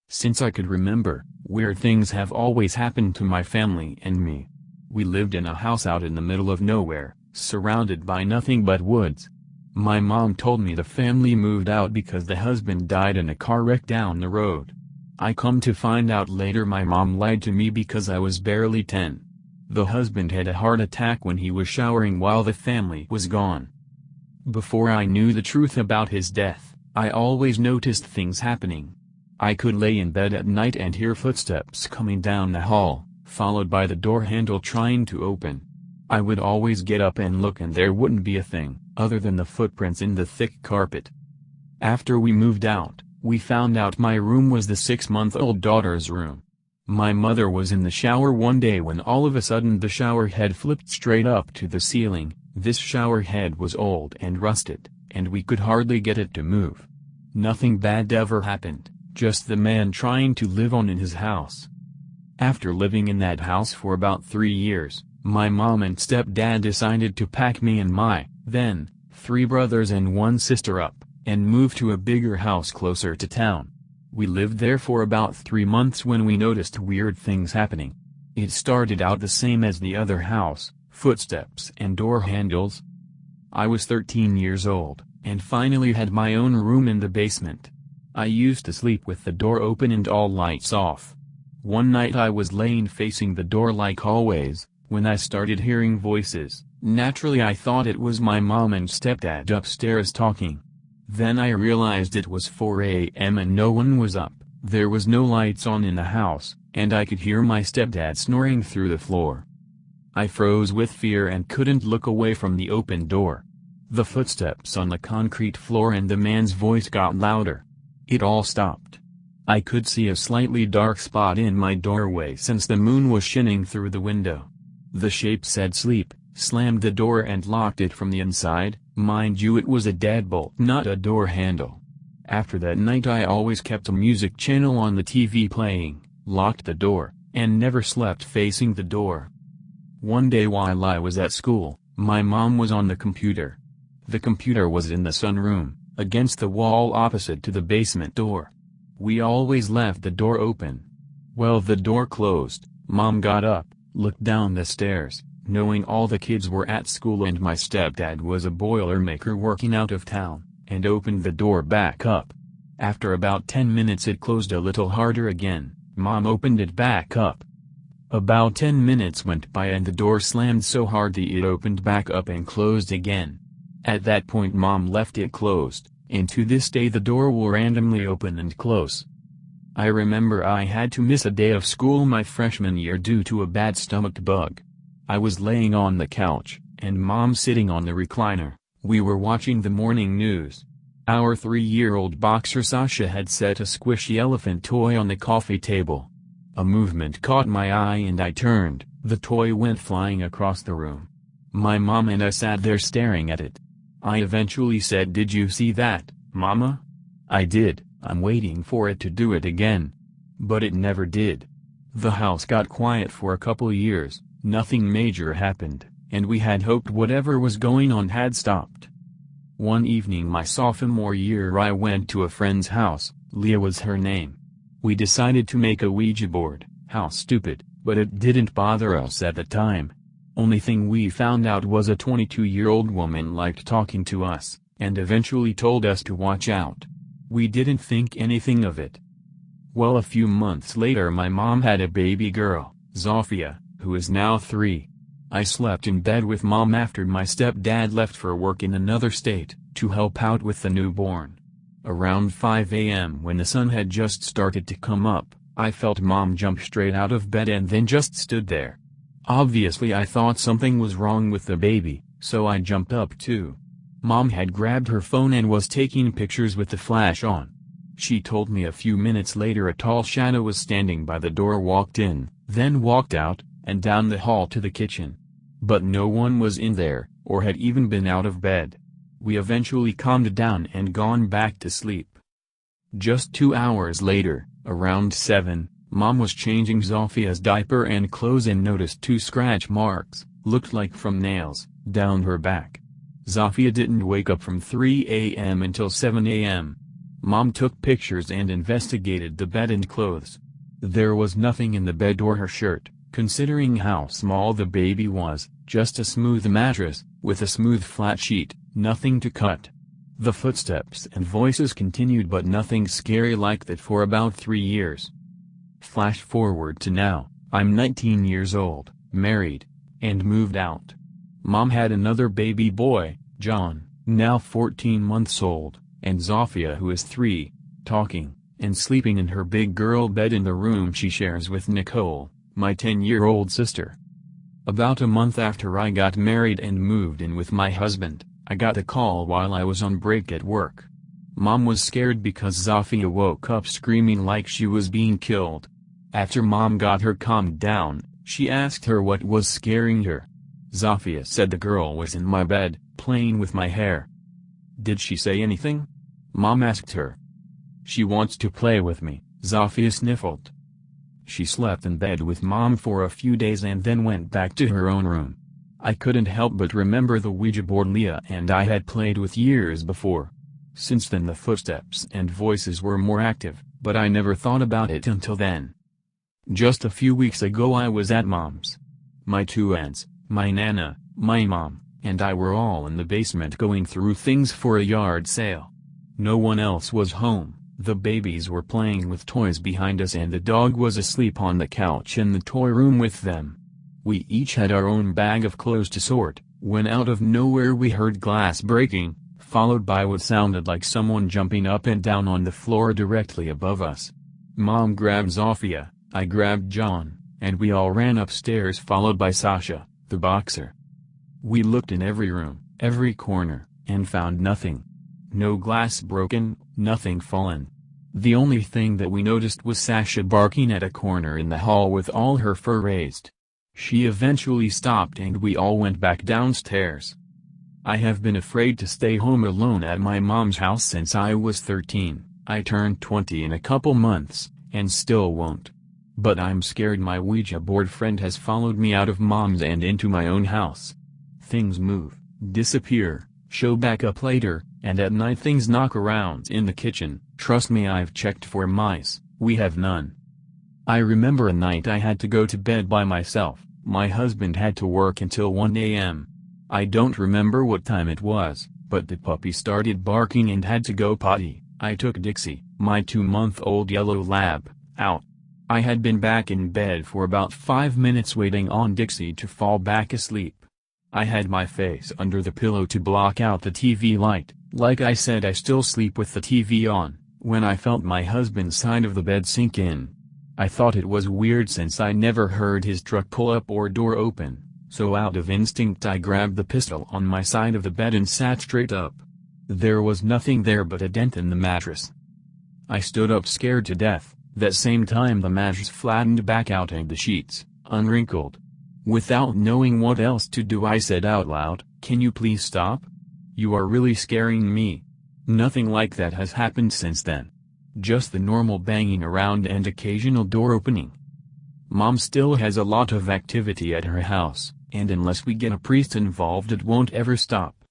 Since I could remember, weird things have always happened to my family and me. We lived in a house out in the middle of nowhere, surrounded by nothing but woods. My mom told me the family moved out because the husband died in a car wreck down the road. I come to find out later my mom lied to me because I was barely 10. The husband had a heart attack when he was showering while the family was gone. Before I knew the truth about his death, I always noticed things happening. I could lay in bed at night and hear footsteps coming down the hall, followed by the door handle trying to open. I would always get up and look and there wouldn't be a thing, other than the footprints in the thick carpet. After we moved out, we found out my room was the 6-month-old daughter's room. My mother was in the shower one day when all of a sudden the shower head flipped straight up to the ceiling. This shower head was old and rusted, and we could hardly get it to move. Nothing bad ever happened, just the man trying to live on in his house. After living in that house for about 3 years, my mom and stepdad decided to pack me and my, then, 3 brothers and 1 sister up, and move to a bigger house closer to town. We lived there for about 3 months when we noticed weird things happening. It started out the same as the other house, footsteps and door handles. I was 13 years old, and finally had my own room in the basement. I used to sleep with the door open and all lights off. One night I was laying facing the door like always, when I started hearing voices. Naturally I thought it was my mom and stepdad upstairs talking. Then I realized it was 4 a.m. and no one was up, there was no lights on in the house, and I could hear my stepdad snoring through the floor. I froze with fear and couldn't look away from the open door. The footsteps on the concrete floor and the man's voice got louder. It all stopped. I could see a slightly dark spot in my doorway since the moon was shining through the window. The shape said sleep, slammed the door and locked it from the inside. Mind you, it was a deadbolt, not a door handle. After that night I always kept a music channel on the TV playing, locked the door, and never slept facing the door. One day while I was at school, my mom was on the computer. The computer was in the sunroom, against the wall opposite to the basement door. We always left the door open. Well, the door closed, Mom got up, looked down the stairs, knowing all the kids were at school and my stepdad was a boilermaker working out of town, and opened the door back up. After about 10 minutes it closed a little harder again. Mom opened it back up. About 10 minutes went by and the door slammed so hard that it opened back up and closed again. At that point Mom left it closed, and to this day the door will randomly open and close. I remember I had to miss a day of school my freshman year due to a bad stomach bug. I was laying on the couch, and Mom sitting on the recliner. We were watching the morning news. Our 3-year-old boxer Sasha had set a squishy elephant toy on the coffee table. A movement caught my eye and I turned. The toy went flying across the room. My mom and I sat there staring at it. I eventually said, "Did you see that, Mama?" "I did, I'm waiting for it to do it again." But it never did. The house got quiet for a couple years, nothing major happened, and we had hoped whatever was going on had stopped. One evening my sophomore year I went to a friend's house, Leah was her name. We decided to make a Ouija board. How stupid, but it didn't bother us at the time. Only thing we found out was a 22-year-old woman liked talking to us, and eventually told us to watch out. We didn't think anything of it. Well, a few months later my mom had a baby girl, Zofia, who is now 3. I slept in bed with Mom after my stepdad left for work in another state, to help out with the newborn. Around 5 a.m. when the sun had just started to come up, I felt Mom jump straight out of bed and then just stood there. Obviously I thought something was wrong with the baby, so I jumped up too. Mom had grabbed her phone and was taking pictures with the flash on. She told me a few minutes later a tall shadow was standing by the door, walked in, then walked out, and down the hall to the kitchen. But no one was in there, or had even been out of bed. We eventually calmed down and gone back to sleep. Just 2 hours later, around 7, Mom was changing Zofia's diaper and clothes and noticed 2 scratch marks, looked like from nails, down her back. Zofia didn't wake up from 3 a.m. until 7 a.m. Mom took pictures and investigated the bed and clothes. There was nothing in the bed or her shirt, considering how small the baby was, just a smooth mattress, with a smooth flat sheet, nothing to cut. The footsteps and voices continued, but nothing scary like that for about 3 years. Flash forward to now, I'm 19 years old, married, and moved out. Mom had another baby boy, John, now 14 months old, and Zofia, who is 3, talking, and sleeping in her big girl bed in the room she shares with Nicole, my 10-year-old sister. About a month after I got married and moved in with my husband, I got a call while I was on break at work. Mom was scared because Zofia woke up screaming like she was being killed. After Mom got her calmed down, she asked her what was scaring her. Zofia said the girl was in my bed, playing with my hair. Did she say anything? Mom asked her. She wants to play with me, Zofia sniffled. She slept in bed with Mom for a few days and then went back to her own room. I couldn't help but remember the Ouija board Leah and I had played with years before. Since then the footsteps and voices were more active, but I never thought about it until then. Just a few weeks ago I was at Mom's. My 2 aunts, my Nana, my mom, and I were all in the basement going through things for a yard sale. No one else was home, the babies were playing with toys behind us and the dog was asleep on the couch in the toy room with them. We each had our own bag of clothes to sort, when out of nowhere we heard glass breaking, followed by what sounded like someone jumping up and down on the floor directly above us. Mom grabbed Zofia, I grabbed John, and we all ran upstairs followed by Sasha, the boxer. We looked in every room, every corner, and found nothing. No glass broken, nothing fallen. The only thing that we noticed was Sasha barking at a corner in the hall with all her fur raised. She eventually stopped and we all went back downstairs. I have been afraid to stay home alone at my mom's house since I was 13, I turned 20 in a couple months, and still won't. But I'm scared my Ouija board friend has followed me out of Mom's and into my own house. Things move, disappear, show back up later, and at night things knock around in the kitchen. Trust me, I've checked for mice, we have none. I remember a night I had to go to bed by myself, my husband had to work until 1 a.m. I don't remember what time it was, but the puppy started barking and had to go potty. I took Dixie, my 2-month-old yellow lab, out. I had been back in bed for about 5 minutes waiting on Dixie to fall back asleep. I had my face under the pillow to block out the TV light. Like I said, I still sleep with the TV on, when I felt my husband's side of the bed sink in. I thought it was weird since I never heard his truck pull up or door open, so out of instinct I grabbed the pistol on my side of the bed and sat straight up. There was nothing there but a dent in the mattress. I stood up scared to death. That same time the mattress flattened back out and the sheets, unwrinkled. Without knowing what else to do I said out loud, "Can you please stop? You are really scaring me." Nothing like that has happened since then. Just the normal banging around and occasional door opening. Mom still has a lot of activity at her house, and unless we get a priest involved it won't ever stop.